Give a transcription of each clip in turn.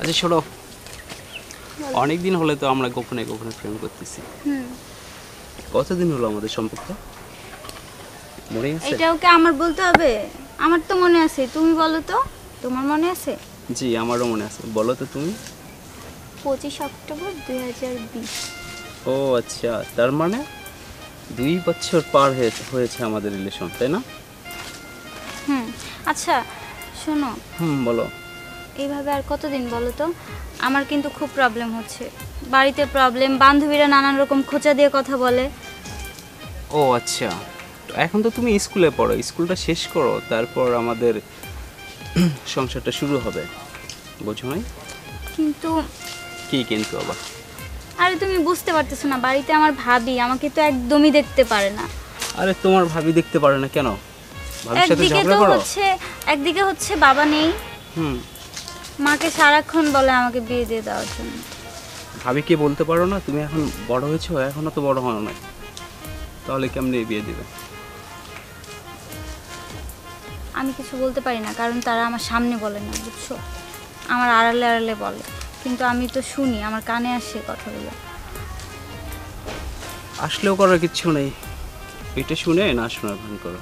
আচ্ছা শোনো, অনেক দিন হলে তো আমরা গোপনে গোপনে প্রেম করতেছি। কতদিন হলো আমাদের সম্পর্ক, মনে আছে? এটাও কি আমার বলতে হবে? আমার তো মনে আছে, তুমি বলো তো, তোমার মনে আছে? জি আমারও মনে আছে, বলো তো তুমি। 25 অক্টোবর 2020। ও আচ্ছা, তার মানে 2 বছর পার হয়েছে আমাদের রিলেশন, তাই না? আচ্ছা শোনো, বলো। এইভাবে আর কতদিন বলো তো? আমার কিন্তু খুব প্রবলেম হচ্ছে, বাড়িতে প্রবলেম, বান্ধবীরা নানান রকম খোঁচা দিয়ে কথা বলে। ও আচ্ছা, তো এখন তো তুমি স্কুলে পড়ো, স্কুলটা শেষ করো, তারপর আমাদের সংসারটা শুরু হবে, বুঝো নাই? কিন্তু কি কিন্তু আবার? আরে তুমি বুঝতে পারতেছো না, বাড়িতে আমার ভাবি আমাকে তো একদমই দেখতে পারে না। আরে তোমার ভাবি দেখতে পারে না কেন? ভাবির সাথে একদিকে ঝগড়া তো করো? একদিকে হচ্ছে বাবা নেই, হুম মাকে সারাক্ষণ বলে আমাকে বিয়ে দিয়ে দেওয়ার জন্য। ভাবিকে বলতে পারো না তুমি এখন বড় হয়েছো, এখনো তো বড় হও নাই, তাহলে কেমনে বিয়ে দিবে? আমি কিছু বলতে পারি না, কারণ তারা আমার সামনে বলে না, বুঝছো, আমার আড়ালে আড়ালে বলে, কিন্তু আমি তো শুনি, আমার কানে আসে কথাগুলো। আসলেও করার কিচ্ছু নেই, এটা শুনে না শোনার ভান করো।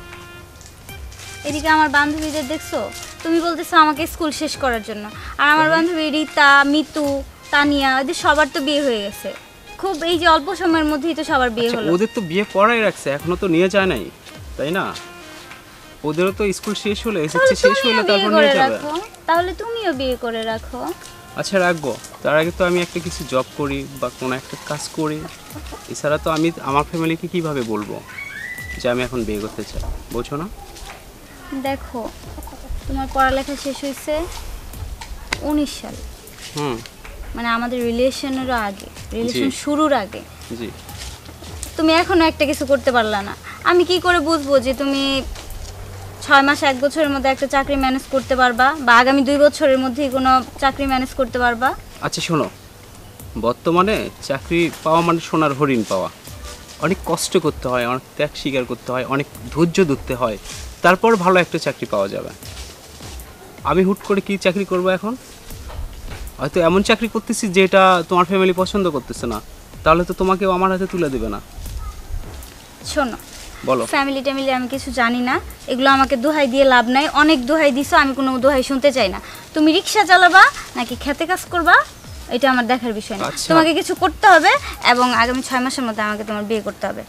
এদিকে আমার বান্ধবীদের দেখছো, তুমি বলতেছো আমাকে স্কুল শেষ করার জন্য, আর আমার বান্ধবী রীতা, মিতু, তানিয়া, এদের সবার তো বিয়ে হয়ে গেছে, খুব এই যে অল্প সময়ের মধ্যেই তো সবার বিয়ে আচ্ছা, হলো। ওদের তো বিয়ে পড়াই রাখছে, এখনো তো নিয়ে যায় নাই, তাই না? ওদেরও তো স্কুল শেষ হলে, এসএসসি শেষ হলে তারপর নিয়ে যাবে। তাহলে তুমিও বিয়ে করে রাখো। আচ্ছা রাখবো, তার আগে তো আমি একটা কিছু জব করি বা কোনো একটা কাজ করি, এছাড়া তো আমি আমার ফ্যামিলিকে কিভাবে বলবো যে আমি এখন বিয়ে করতে চাই, বোঝো না? দেখো, তোমার পড়ালেখা শেষ হয়েছে 19 সালে, হুম মানে আমাদের রিলেশনেরও আগে, রিলেশন শুরুর আগে। জি। তুমি এখনো একটা কিছু করতে পারলা না, আমি কি করে বুঝবো যে তুমি 6 মাস 1 বছরের মধ্যে একটা চাকরি ম্যানেজ করতে পারবা, বা আগামী 2 বছরের মধ্যেই কোনো চাকরি ম্যানেজ করতে পারবা? আচ্ছা শোনো, বর্তমানে চাকরি পাওয়া মানে সোনার হরিণ পাওয়া, অনেক কষ্ট করতে হয়, অনেক ত্যাগ স্বীকার করতে হয়, অনেক ধৈর্য ধরতে হয়, তারপর ভালো একটা চাকরি পাওয়া যাবে। আমি হুট করে কি চাকরি করব এখন? হয়তো এমন চাকরি করতেছি যেটা তোমার ফ্যামিলি পছন্দ করতেছে না, তাহলে তো তোমাকেও আমার হাতে তুলে দেবে না। শোনো, বলো। ফ্যামিলি ট্যামিলি আমি কিছু জানি না, এগুলো আমাকে দোহাই দিয়ে লাভ নাই, অনেক দোহাই দিছো, আমি কোনো দোহাই শুনতে চাই না। তুমি রিক্সা চালাবা নাকি খেতে কাজ করবা, এটা আমার দেখার বিষয় না। আচ্ছা। তোমাকে কিছু করতে হবে, এবং আগামী 6 মাসের মধ্যে আমাকে তোমার বিয়ে করতে হবে।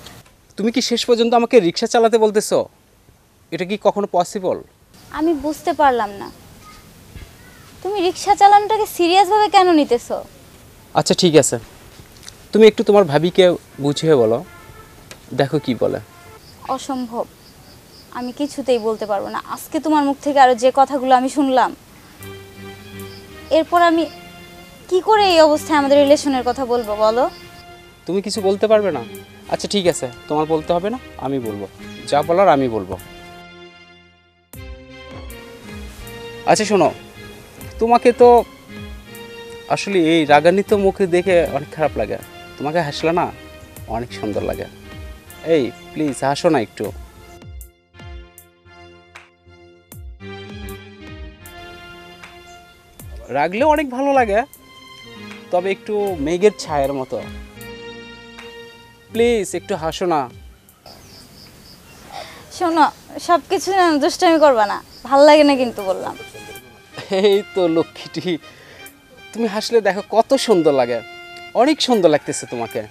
তুমি কি শেষ পর্যন্ত আমাকে রিক্সা চালাতে বলতেছো? এটা কি কখনো পসিবল? আমি বুঝতে পারলাম না, তুমি রিক্সা চালানোটাকে সিরিয়াসভাবে কেন নিতেছো? আচ্ছা ঠিক আছে, তুমি একটু তোমার ভাবিকে বুঝিয়ে বলো, দেখো কি বলে। অসম্ভব, আমি কিছুতেই বলতে পারবো না। আজকে তোমার মুখ থেকে আরো যে কথাগুলো আমি শুনলাম, এরপর আমি কি করে এই অবস্থায় আমাদের রিলেশনের কথা বলবো বলো? তুমি কিছু বলতে পারবে না? আচ্ছা ঠিক আছে, তোমার বলতে হবে না, আমি বলবো, যা বলার আমি বলবো। আচ্ছা শোনো, তোমাকে তো আসলে এই রাগান্বিত মুখে দেখে অনেক খারাপ লাগে, তোমাকে হাসলে না অনেক সুন্দর লাগে। এই প্লিজ হাসো না একটু। রাগলেও অনেক ভালো লাগে, তবে একটু মেঘের ছায়ার মতো। প্লিজ একটু হাসো না। শোনো, সব কিছু দুষ্টামি করবা না, ভাল লাগে না কিন্তু বললাম। এই তো লক্ষ্মীটি, তুমি হাসলে দেখো কত সুন্দর লাগে, অনেক সুন্দর লাগতেছে তোমাকে।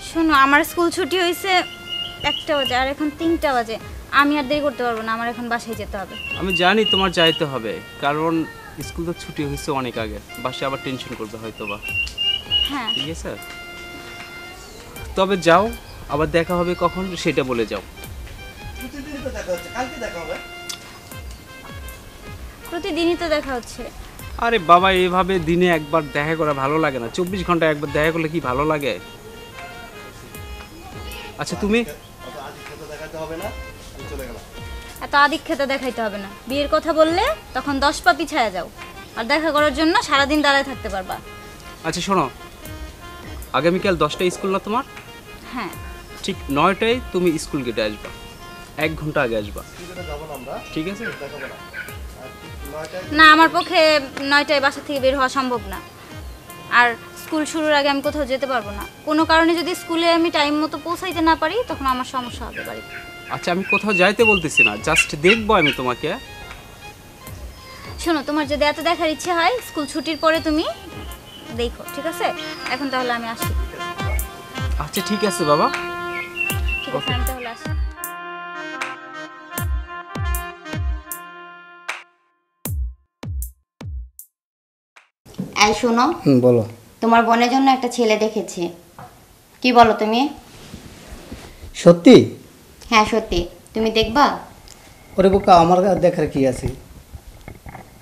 শোনো, আমার স্কুল ছুটি হয়েছে 1টা বাজে, আর এখন 3টা বাজে, আমি আর দেরি করতে পারবো না, আমার এখন বাসায় যেতে হবে। আমি জানি তোমার যাইতে হবে, কারণ স্কুল তো ছুটি হয়েছে অনেক আগে, বাসে আবার টেনশন করবে হয়তো বা। হ্যাঁ, ঠিক আছে, তবে যাও, আবার দেখা হবে কখন সেটা বলে যাও। প্রতিদিনই তো দেখা হচ্ছে। আরে বাবা, এভাবে দিনে একবার দেখা করা ভালো লাগে না, 24 ঘন্টা একবার দেখা করলে কি ভালো লাগে? আচ্ছা তুমি এত আদিক্ষেতা দেখাইতে হবে না, বিয়ের কথা বললে তখন 10 পা পিছায়া যাও, আর দেখা করার জন্য সারাদিন দাঁড়ায় থাকতে পারবা। আচ্ছা শোনো, আগামীকাল 10টায় স্কুল না তোমার? হ্যাঁ, ঠিক 9টায় তুমি স্কুল গেটে আসবা, 1 ঘন্টা আগে আসবা, ঠিক আছে? না, আমার পক্ষে 9টায় বাসা থেকে বের হওয়া সম্ভব না। আর স্কুল শুরুর আগে আমি কোথাও যেতে পারবো না। কোনো কারণে যদি স্কুলে আমি টাইম মতো পৌঁছাইতে না পারি তখন আমার সমস্যা হবে বাড়িতে। আচ্ছা, আমি কোথাও যাইতে বলতেছি না, জাস্ট দেখবো আমি তোমাকে। শোনো, তোমার যদি এত দেখার ইচ্ছে হয় স্কুল ছুটির পরে তুমি দেখো, ঠিক আছে? এখন তাহলে আমি আসি। আচ্ছা ঠিক আছে বাবা। ঠিক আছে, আমি তাহলে আসি। এই শোনো, বলো। তোমার বোনের জন্য একটা ছেলে দেখেছি। কি বলো তুমি? সত্যি? হ্যাঁ সত্যি। তুমি দেখবা? ওরে বোকা, আমার আর দেখার কি আছে?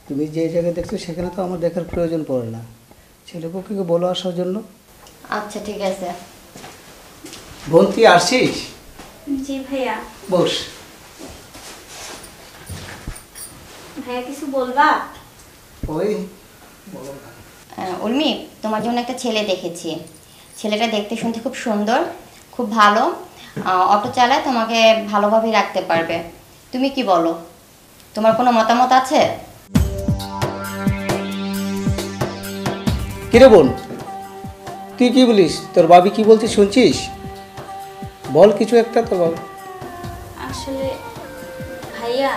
তুমি যে জায়গায় দেখছো সেখানে তো আমার দেখার প্রয়োজন পড়ে না। ছেলে পক্ষকে বলো আসার জন্য। আচ্ছা ঠিক আছে। বোন, তুই আসছিস? জি ভাইয়া। বস। ভাইয়া কিছু বলবা? ওই বলো না। উর্মি, তোমার জন্য একটা ছেলে দেখেছি। ছেলেটা দেখতে শুনতে খুব সুন্দর, খুব ভালো, অটো চালায়, তোমাকে ভালোভাবেই রাখতে পারবে। তুমি কি বলো? তোমার কোনো মতামত আছে? কিরে বোন, তুই কি বলিস? তোর বাবি কি বলছিস শুনছিস? বল কিছু একটা তোর বাবা। আসলে ভাইয়া,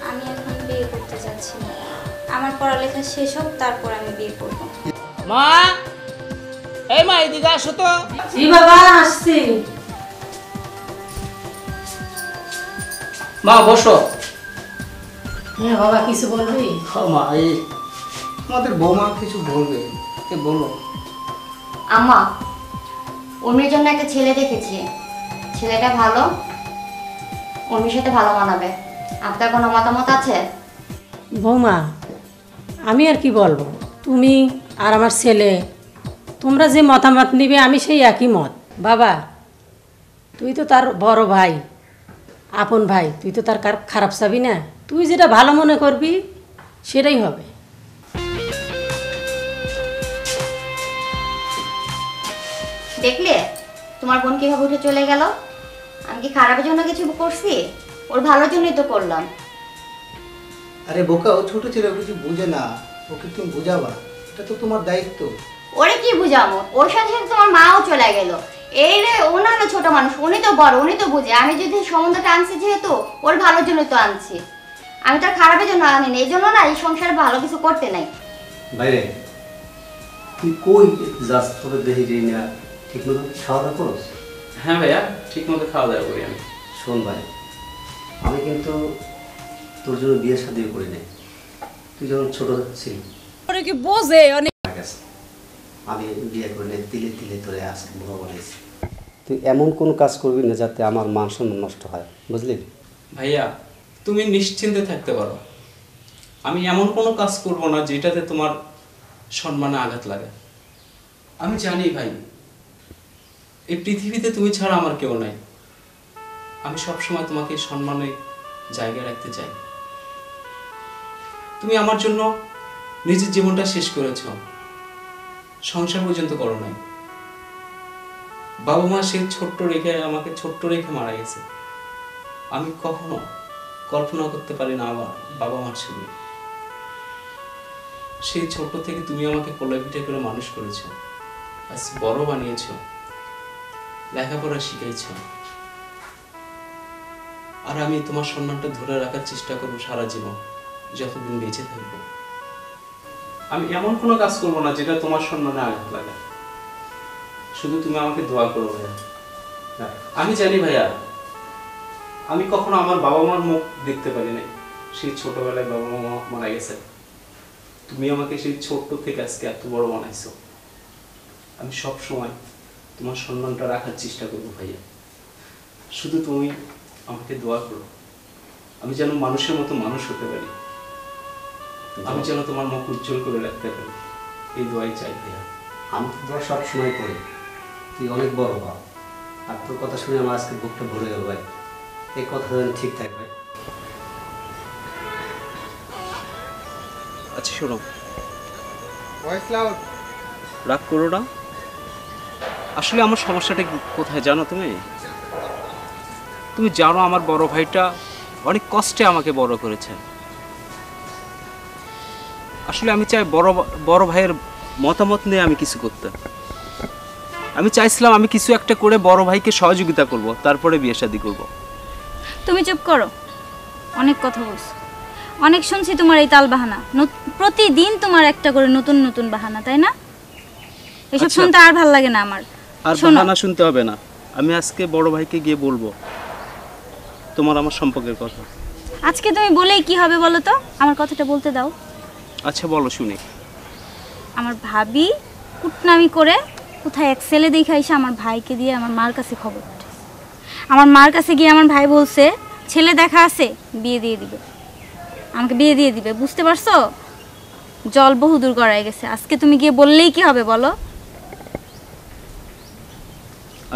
আমি এখন বিয়ে করতে যাচ্ছি না। আমার পড়ালেখা শেষ হোক, তারপর আমি বিয়ে করব। মা, এই মা, এদিকে আসো তো। জি বাবা, আসছি। মা বসো। হ্যাঁ বাবা, কিছু বলবি? মা, এই আমাদের বৌমা কিছু বলবে, বলো। আম্মা, উর্মির জন্য একটা ছেলে দেখেছি। ছেলেটা ভালো, উর্মির সাথে ভালো মানাবে। আপনার কোনো মতামত আছে? বৌমা, আমি আর কি বলবো? তুমি আর আমার ছেলে, তোমরা যে মতামত নিবে আমি সেই একই মত। বাবা, তুই তো তার বড় ভাই, আপন ভাই, তুই তো তার খারাপ চাবি না। তুই যেটা ভালো মনে করবি সেটাই হবে। দেখলে তোমার বোন কিভাবে উঠে চলে গেল? আমি কি খারাপের জন্য কিছু করছি? ওর ভালোর জন্যই তো করলাম। আরে বোকা, ও ছোট ছেলে, ও কিছু বুঝে না। ওকে তুমি বোঝাবা, এটা তো তোমার দায়িত্ব। ওরে কি বুঝামো? ওর সাথে সাথে তোমার মাও চলে গেল। এই রে, ও না ছোট মানুষ, উনি তো বড়, উনি তো বুঝে। আমি যদি সম্বন্ধটা আনছি যেহেতু ওর ভালোর জন্য তো আনছি, আমি তার খারাপের জন্য আনিনি। এই জন্য না এই সংসারে ভালো কিছু করতে নাই। বাইরে তুই কই যাস? তোকে দেখি যে না ঠিক মতো খাওয়া দাওয়া করস? হ্যাঁ ভাইয়া, ঠিক মতো খাওয়া দাওয়া করি আমি। শোন ভাই, আমি কিন্তু তোর জন্য বিয়ে শাদী করি নাই। তুই যখন ছোট ছিলি ওরে কি বোঝে অনেক। আমি বিয়ে করে নে, তিলে তিলে তোরে আজকে বড় বানাইছি। তুই এমন কোন কাজ করবি না যাতে আমার মান সম্মান নষ্ট হয়, বুঝলি? ভাইয়া, তুমি নিশ্চিন্তে থাকতে পারো। আমি এমন কোনো কাজ করব না যেটাতে তোমার সম্মানে আঘাত লাগে। আমি জানি ভাই, এই পৃথিবীতে তুমি ছাড়া আমার কেউ নাই। আমি সবসময় তোমাকে সম্মানের জায়গায় রাখতে চাই। তুমি আমার জন্য নিজের জীবনটা শেষ করেছো, সংসার পর্যন্ত করো নাই। বাবা মা সেই আমাকে ছোট্ট রেখে মারা গেছে। আমি কখনো কল্পনা করতে পারি না আমার বাবা মার সঙ্গে। সেই ছোট থেকে তুমি আমাকে কোলে পিঠে করে মানুষ করেছো, আজ বড় বানিয়েছো, লেখাপড়া শিখাইছো। আর আমি তোমার সম্মানটা ধরে রাখার চেষ্টা করবো সারা জীবন, যতদিন বেঁচে থাকবো। আমি এমন কোনো কাজ করবো না যেটা তোমার সম্মানে আঘাত লাগে। শুধু তুমি আমাকে দোয়া করো ভাইয়া। আমি জানি ভাইয়া, আমি কখনো আমার বাবা মার মুখ দেখতে পারি নাই। সেই ছোটবেলায় বাবা মা মারা গেছে। তুমি আমাকে সেই ছোট্ট থেকে আজকে এত বড় বানাইছো। আমি সব সময় তোমার সম্মানটা রাখার চেষ্টা করবো ভাইয়া। শুধু তুমি আমাকে দোয়া করো, আমি যেন মানুষের মতো মানুষ হতে পারি। আমি যেন তোমার মুখ উজ্জ্বল করে রাখতে পারি, এই দোয়াই চাই ভাইয়া। আমি তো তোরা সব সময় করি, তুই অনেক বড় বাপ। আর তোর কথা শুনে আমার আজকে বুকটা ভরে গেল ভাই। এই কথা যেন ঠিক থাকবে। আচ্ছা শোনো, রাগ করো না। আসলে আমার সমস্যাটা কোথায় জানো তুমি? তুমি জানো আমার বড় ভাইটা অনেক কষ্টে আমাকে বড় করেছে। আসলে আমি চাই বড় ভাইয়ের মতামত নিয়ে আমি কিছু করতে। আমি চাইছিলাম আমি কিছু একটা করে বড় ভাইকে সহযোগিতা করব, তারপরে বিয়ে শাদী করব। তুমি চুপ করো, অনেক কথা বলছো, অনেক শুনছি তোমার এই তাল বাহানা। প্রতিদিন তোমার একটা করে নতুন নতুন বাহানা, তাই না? এসব আচ্ছা। শুনতে আর ভাল লাগে না আমার। আর শোনো, বাহানা শুনতে হবে না, আমি আজকে বড় ভাইকে গিয়ে বলবো তোমার আমার সম্পর্কের কথা। আজকে তুমি বলেই কি হবে বলো তো? আমার কথাটা বলতে দাও। আচ্ছা বলো শুনি। আমার ভাবি কুটনামি করে কোথায় এক ছেলে দেখা এসে আমার ভাইকে দিয়ে আমার মার কাছে খবর পাঠাইছে। আমার মার কাছে গিয়ে আমার ভাই বলছে ছেলে দেখা আছে, বিয়ে দিয়ে দিবে, আমাকে বিয়ে দিয়ে দিবে। বুঝতে পারছো? জল বহুদূর গড়ায় গেছে। আজকে তুমি গিয়ে বললেই কি হবে বলো?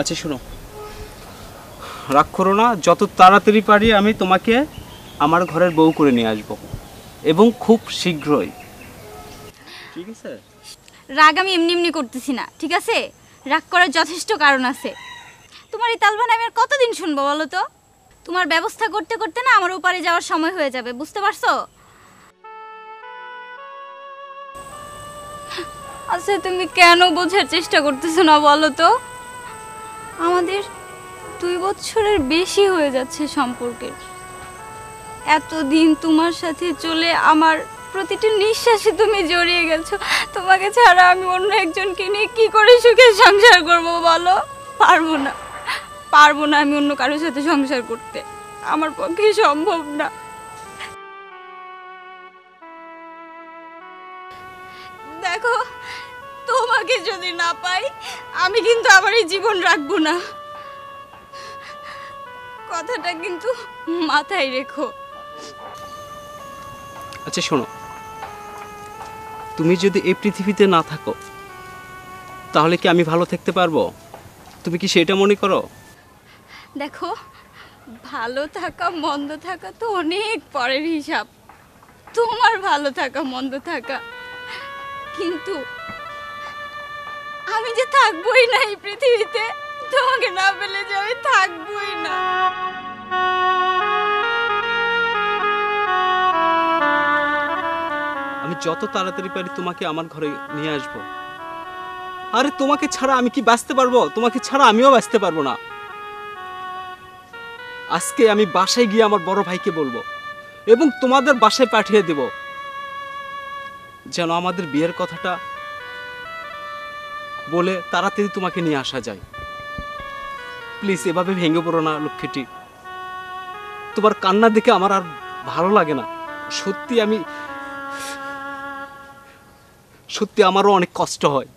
আচ্ছা শোনো, রাগ করো না, যত তাড়াতাড়ি পারি আমি তোমাকে আমার ঘরের বউ করে নিয়ে আসবো, এবং খুব শীঘ্রই। ঠিক আছে? রাগ আমি এমনি এমনি করতেছি না, ঠিক আছে? রাগ করার যথেষ্ট কারণ আছে। তোমার এই তালবানা আমি আর কতদিন শুনবো বলো তো? তোমার ব্যবস্থা করতে করতে না আমার ওপারে যাওয়ার সময় হয়ে যাবে, বুঝতে পারছো? আচ্ছা তুমি কেন বোঝার চেষ্টা করতেছো না বলো তো? আমাদের 2 বছরের বেশি হয়ে যাচ্ছে সম্পর্কের। এতদিন তোমার সাথে চলে আমার প্রতিটি নিঃশ্বাসে তুমি জড়িয়ে গেছো। তোমাকে ছাড়া আমি অন্য একজনকে নিয়ে কি করে সুখে সংসার করব বলো? পারবো না, পারবো না আমি অন্য কারোর সাথে সংসার করতে, আমার পক্ষে সম্ভব না। দেখো, তোমাকে যদি না পাই আমি কিন্তু আমার এই জীবন রাখবো না, কথাটা কিন্তু মাথায় রেখো। আচ্ছা শোনো, তুমি যদি এই পৃথিবীতে না থাকো তাহলে কি আমি ভালো থাকতে পারবো? তুমি কি সেটা মনে করো? দেখো, ভালো থাকা মন্দ থাকা তো অনেক পরের হিসাব, তোমার ভালো থাকা মন্দ থাকা, কিন্তু আমি যে থাকবোই না এই পৃথিবীতে, তোমাকে না পেলে যে আমি থাকবোই না। আমি যত তাড়াতাড়ি পারি তোমাকে আমার ঘরে নিয়ে আসব। আরে তোমাকে ছাড়া আমি কি বাঁচতে পারবো? তোমাকে ছাড়া আমিও বাঁচতে পারবো না। আজকে আমি বাসায় গিয়ে আমার বড় ভাইকে বলবো এবং তোমাদের বাসায় পাঠিয়ে দেব, যেন আমাদের বিয়ের কথাটা বলে তাড়াতাড়ি তোমাকে নিয়ে আসা যায়। প্লিজ এভাবে ভেঙে পড়ো না লক্ষ্মীটি, তোমার কান্না দেখে আমার আর ভালো লাগে না। সত্যি আমারও অনেক কষ্ট হয়।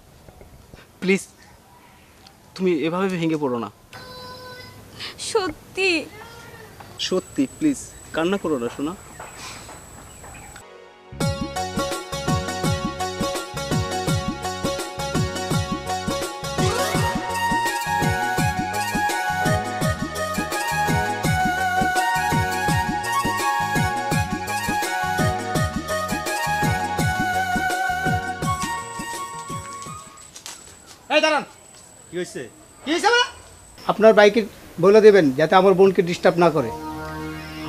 প্লিজ তুমি এভাবে ভেঙে পড়ো না। সত্যি সত্যি প্লিজ কান্না করো না শোনা। এই দাঁড়ান, কি হয়েছে? কি হয়েছে? আপনার বাইকে বলে দেবেন যাতে আমার বোনকে ডিস্টার্ব না করে।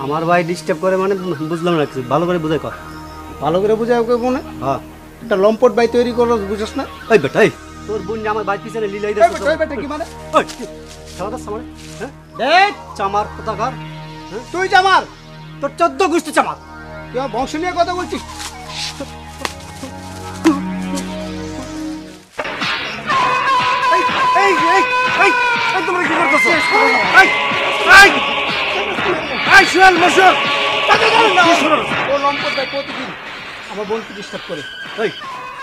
আমার ভাই ডিস্টার্ব করে মানে বুঝলাম না কিছু, ভালো করে বুঝাই কর। ভালো করে বুঝায় ওকে মনে হ্যাঁ, একটা লম্পট বাই তৈরি করো, বুঝছ না? ওই বেটা, এই তোর বোন যে আমার ভাই পিছনে লিলাই এই দিচ্ছে। বেটা, এই বেটা কি মানে? ওই খেলা দাস আমার, হ্যাঁ দেখ, চামার কোথাকার, তুই জামার, তোর 14 গোষ্ঠী চামার। তুই আমার বংশ নিয়ে কথা বলছিস? এই এই এই এই তোমরা কি করতেছো? এই এই এই শুয়াল মশুর, ও লম্পট ভাই প্রতিদিন আমার বোনকে ডিস্টার্ব করে। এই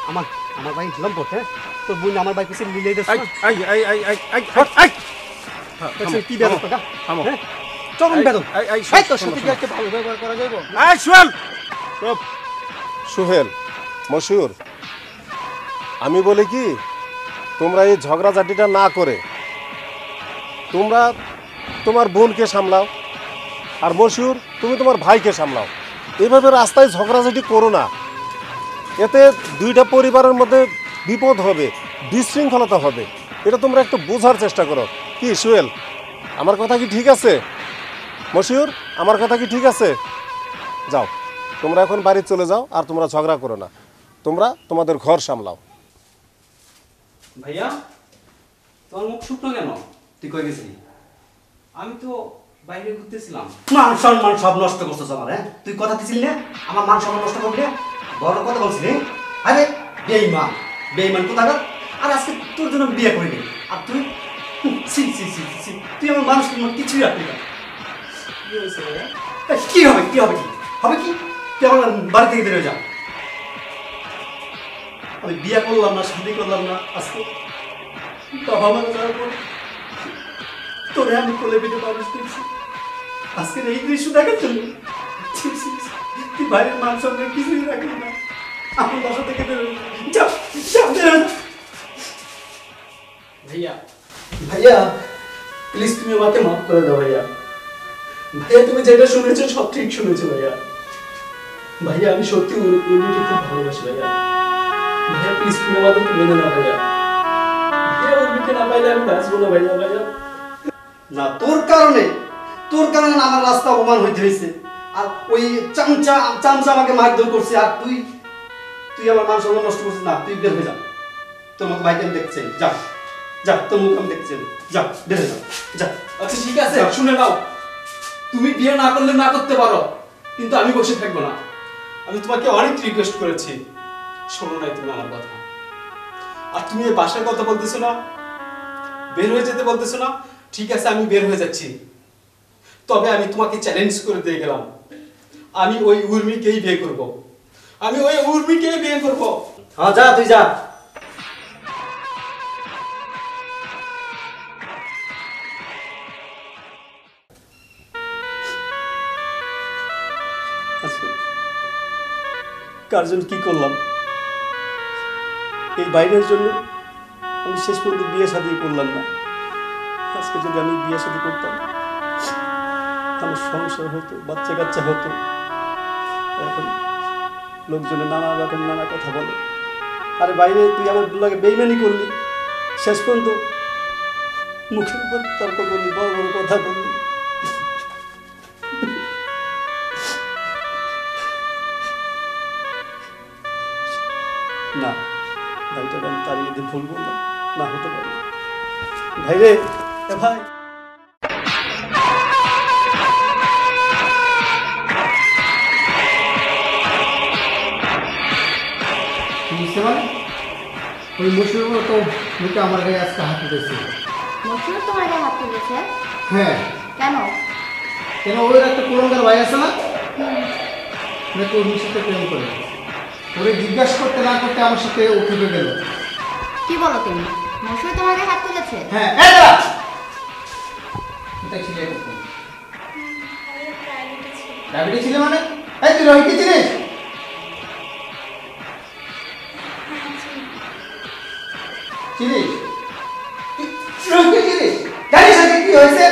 আমার আমার ভাই লম্পট, হ্যাঁ তোর বোন আমার ভাই পিছনে লিলাই দিচ্ছে। এই এই এই এই এই এই কি বেদম টাকা, হ্যাঁ চরম বেদম। এই তো সত্যি একটা ভালো ব্যবহার করা যাবে? এই শুয়াল, সোহেল, মশিউর, আমি বলি কি, তোমরা এই ঝগড়াঝাটিটা না করে তোমরা তোমার বোনকে সামলাও, আর মশিউর তুমি তোমার ভাইকে সামলাও। এভাবে রাস্তায় ঝগড়াঝাটি করো না, এতে দুইটা পরিবারের মধ্যে বিপদ হবে, বিশৃঙ্খলতা হবে। এটা তোমরা একটু বোঝার চেষ্টা করো। কি সোহেল, আমার কথা কি ঠিক আছে? মশিউর, আমার কথা কি ঠিক আছে? যাও, তোমরা এখন বাড়ি চলে যাও, আর তোমরা ঝগড়া করো না। তোমরা তোমাদের ঘর সামলাও। ভাইয়া, তোমার মুখ শুকনো কেন? তুই কই গেছিলি? আমি তো বাইরে ঘুরতেছিলাম। মান সম্মান সব নষ্ট করছিস আমার। হ্যাঁ, তুই কথা দিছিলি না আমার মান সম্মান নষ্ট করবি? বড় কথা বলছিলি? আরে বেঈমান, বেঈমান কোথাকার। আর আজকে তোর জন্য আমি বিয়ে করিনি, আর তুই সি সি সি সি তুই আমার মানুষ কিছুই রাখবি না। কি হয়েছে ভাইয়া? কি হবে, কি হবে, কি হবে, কি তুই আমার বাড়ি থেকে বেরোয় যা। আমি বিয়ে করলাম না, শাদি করলাম না, আজকে বাবা মা যাওয়ার পর তোরে আমি কোলে পিঠে মানুষ দেখছি। আজকের এই দৃশ্য দেখার জন্য ছি, ছি, ছি, তুই বাড়ির মান সম্মান কিছুই রাখলি না। আমার বাসা থেকে বেরোয় যা, যা, বেরো যা। ভাইয়া, ভাইয়া প্লিজ তুমি আমাকে মাফ করে দাও ভাইয়া। ভাইয়া তুমি যেটা শুনেছো সব ঠিক শুনেছো ভাইয়া। ভাইয়া আমি সত্যি উর্মিকে খুব ভালোবাসি ভাইয়া। ভাইয়া প্লিজ তুমি আমাদেরকে মেনে নাও ভাইয়া। ভাইয়া উর্মিকে না পাইলে আমি বাঁচবো না ভাইয়া। ভাইয়া না, তোর কারণে আমার রাস্তা অপমান হইতে হয়েছে। আর ওই চামচা আমাকে মারধর করছে, আর তুই আমার মান সম্মান নষ্ট করছিস। না, তুই বের হয়ে যা। তোর মতো বাইকে আমি দেখতে চাই, যা যা, তোর মুখ আমি দেখতে চাই, যা বের হয়ে যা, যা। আচ্ছা ঠিক আছে, শুনে নাও। তুমি বিয়ে না করলে না করতে পারো, কিন্তু আমি বসে থাকবো না। আমি তোমাকে অনেক রিকোয়েস্ট করেছি, শোনো নাই তুমি আমার কথা। আর তুমি এই বাসার কথা বলতেছো না, বের হয়ে যেতে বলতেছো না। ঠিক আছে, আমি বের হয়ে যাচ্ছি। তবে আমি তোমাকে চ্যালেঞ্জ করে দিয়ে গেলাম, আমি ওই উর্মিকেই বিয়ে করব। আমি ওই উর্মিকেই বিয়ে করব। হ্যাঁ যা, তুই যা। কার জন্য কি করলাম? এই বাইরের জন্য আমি শেষ পর্যন্ত বিয়ে শাদী করলাম না। আজকে যদি আমি বিয়ে শাদী করতাম, আমার সংসার হতো, বাচ্চা কাচ্চা হতো। এখন লোকজনে নানা কথা বলে। আরে বাইরে তুই আমার লাগে বেইমানি করলি, শেষ পর্যন্ত মুখের উপর তর্ক করলি, বড় বড় কথা বললি। না, ভাইটাকে আমি তাড়িয়ে দিয়ে ভুল বললাম, না হতে পারে। ভাই রে, ভাই মানে ওই মুসিবত তো মুখে আমার গায়ে আজকে হাত উঠেছে। মশুর তোমার গায়ে হাত তুলেছে? হ্যাঁ, কেন? কেন ওর একটা কুলঙ্গার ভাই আছে না, নাকি ওর সাথে প্রেম করে। ওরে জিজ্ঞাসা করতে না করতে আমার সাথে ও খেপে গেল। কি বলো তুমি? মশুর তোমার গায়ে হাত তুলেছে? হ্যাঁ, এটাই ছিল এরকম। ডায়াবেটিস ছিল মানে? এই তুই রোহিতকে চিনিস? চিনিস? রোহিতকে চিনিস? জানিস আজকে কি হয়েছে?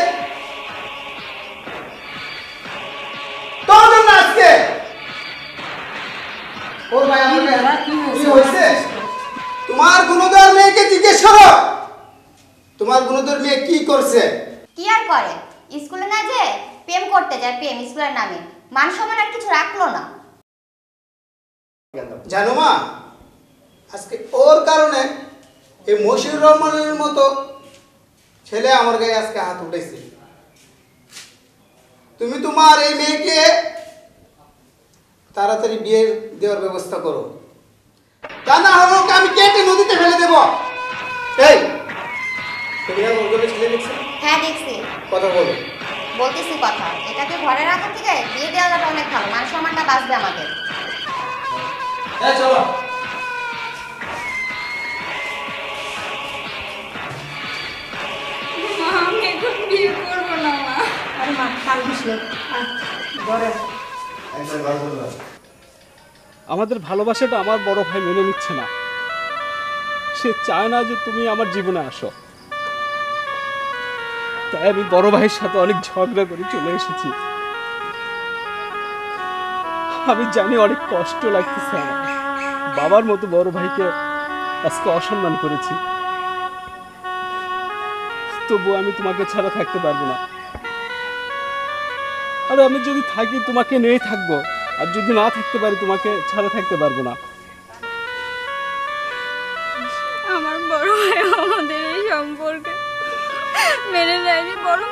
তোর জন্য আজকে ওর ভাই আমাকে কি হয়েছে? তোমার গুণধর মেয়েকে জিজ্ঞেস করো, তোমার গুণধর মেয়ে কি করছে। কি আর করে? স্কুলে না যে প্রেম করতে যায়, প্রেম স্কুলের নামে। মান সম্মান আর কিছু রাখলো না। জানো মা, আজকে ওর কারণে এই মশিউর রহমানের মতো ছেলে আমার গায়ে আজকে হাত উঠেছে। তুমি তোমার এই মেয়েকে তাড়াতাড়ি বিয়ে দেওয়ার ব্যবস্থা করো, তা না হলে ওকে আমি কেটে নদীতে ফেলে দেব। এই তুমি আর ওর ছেলে দেখছো? হ্যাঁ দেখছি। কথা বলো। বলতেছি কথা, এটাকে ঘরে রাখার থেকে বিয়ে দেওয়াটা অনেক ভালো। মান সম্মানটা বাঁচবে আমাদের। এই চলো। আমি এখন বিয়ে করবো না মা। আরে মা, কান্দিস না, ঘরে আমাদের ভালোবাসাটা আমার বড় ভাই মেনে নিচ্ছে না। সে চায় না যে তুমি আমার জীবনে আসো। তাই আমি বড় ভাইয়ের সাথে অনেক ঝগড়া করে চলে এসেছি। আমি জানি অনেক কষ্ট লাগতেছে আমার, বাবার মতো বড় ভাইকে আজকে অসম্মান করেছি। তবুও আমি তোমাকে ছাড়া থাকতে পারবো না। আর আমি যদি থাকি তোমাকে নিয়েই থাকবো, আর যদি না থাকতে পারি তোমাকে ছাড়া থাকতে পারবো না। বড় ভাই আমাদের এই সম্পর্কে মেনে নেয়নি, বরং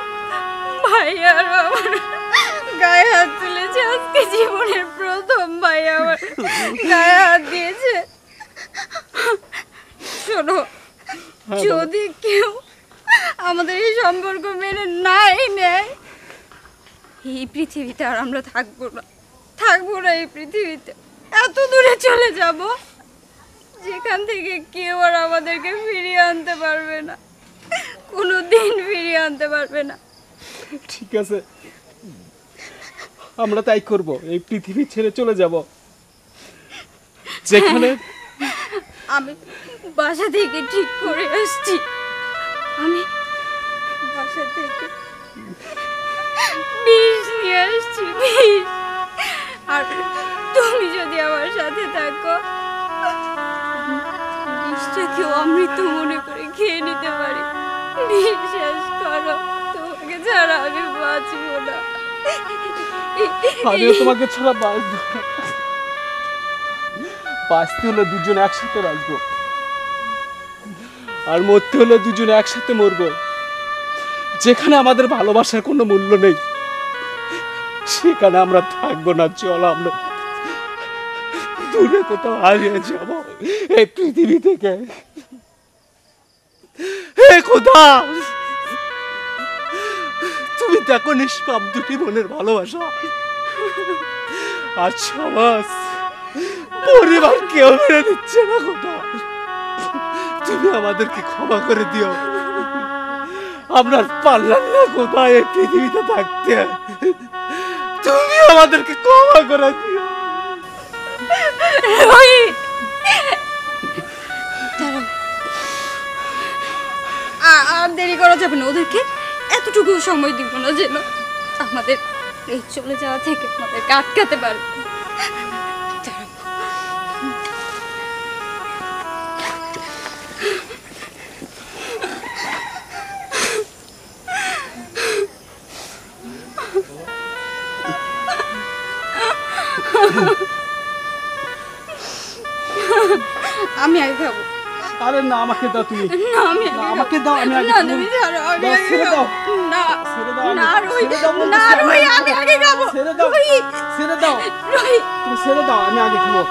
ভাই আর আমার গায়ে হাত তুলেছে। আজকে জীবনের প্রথম ভাই আমার গায়ে হাত দিয়েছে। শোনো, যদি কেউ আমাদের এই সম্পর্ক মেনে নাই নেয়, এই পৃথিবীতে আর আমরা থাকবো না এই পৃথিবীতে। এত দূরে চলে যাব যেখান থেকে কেউ আর আমাদেরকে ফিরিয়ে আনতে পারবে না, কোনো দিন ফিরিয়ে আনতে পারবে না। ঠিক আছে, আমরা তাই করব, এই পৃথিবী ছেড়ে চলে যাব। যেখানে আমি বাসা থেকে ঠিক করে আসছি, আমি বাসা থেকে বিষ নিয়ে আসছি, বিষ। আর তুমি যদি আমার সাথে থাকো, বিষটাকেও অমৃত মনে করে খেয়ে নিতে পারি। বিশ্বাস করো, তোমাকে ছাড়া আমি বাঁচবো না। আমিও তোমাকে ছাড়া বাঁচবো না। বাঁচতে হলে দুজনে একসাথে বাঁচবো, আর মরতে হলে দুজনে একসাথে মরবো। যেখানে আমাদের ভালোবাসার কোনো মূল্য নেই, সেখানে আমরা থাকবো না। চলো আমরা দূরে কোথাও হারিয়ে যাব এই পৃথিবী থেকে। হে খোদা, তুমি দেখো নিষ্পাপ দুটি মনের ভালোবাসা, আর সমাজ পরিবার কেউ মেনে দিচ্ছে না। খোদা, তুমি আমাদেরকে ক্ষমা করে দিও। আমরা পারলাম না খোদা এই পৃথিবীতে থাকতে, তুমি আমাদেরকে ক্ষমা করে দিও। আর দেরি করা যাবে না, ওদেরকে এতটুকু সময় দিব না যেন আমাদের এই চলে যাওয়া থেকে আমাদেরকে আটকাতে পারবে। আমি আগে খাবো। আরে না, আমাকে দাও তুমি। না, আমি না, আমাকে দাও, আমি আগে না, খাবো। তুমি ছাড়ো, আমি দাও, আগে ছেড়ে খাবো। দাও। না, ছেড়ে দাও, না, রুহি, ছেড়ে দাও বলতেছি, না, রুহি, আমি আগে খাবো। ছেড়ে দাও, রুহি, ছেড়ে দাও, রুহি। তুমি ছেড়ে দাও, আমি আগে খাবো।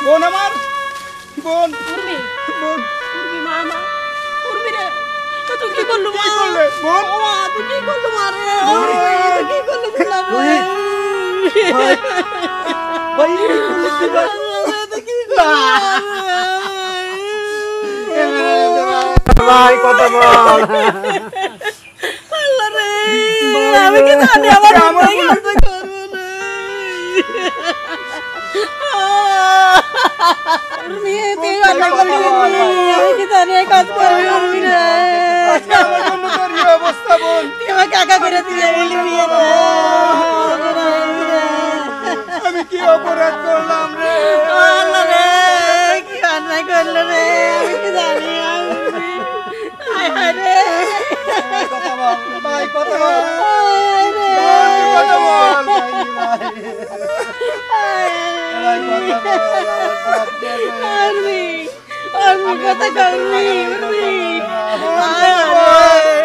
বোন আমার, বোন, উর্মি, বোন, উর্মি মা, মা, উর্মি রে, তুই কি করলু মা? কি করলে বোন? ও মা, তুই কি করলু মা রে? তুই কি করলু না রে? ভাই, তুই কি করলু? ভাই কথা বল। আল্লাহ রে, আমি কি জানি আমার ভাই কাজ করব না। উর্মি, তুই রান্না করলি উর্মি, আমি কি জানি এই কাজ করবি উর্মি রে। আমার জন্য তোর এই অবস্থা বোন। তুই আমাকে একা করে দিয়ে গেলি বিয়ে রে। আমি কি অপরাধ করলাম রে? আল্লাহ রে, কি অন্যায় করলো রে, আমি কি জানি। হায় হায় রে, কথা বল, ভাই কথা বল। হায় রে, কথা বল, ভাই, হায় রে। উর্মি, উর্মি, কথা কর উর্মি, উর্মি। হায় রে।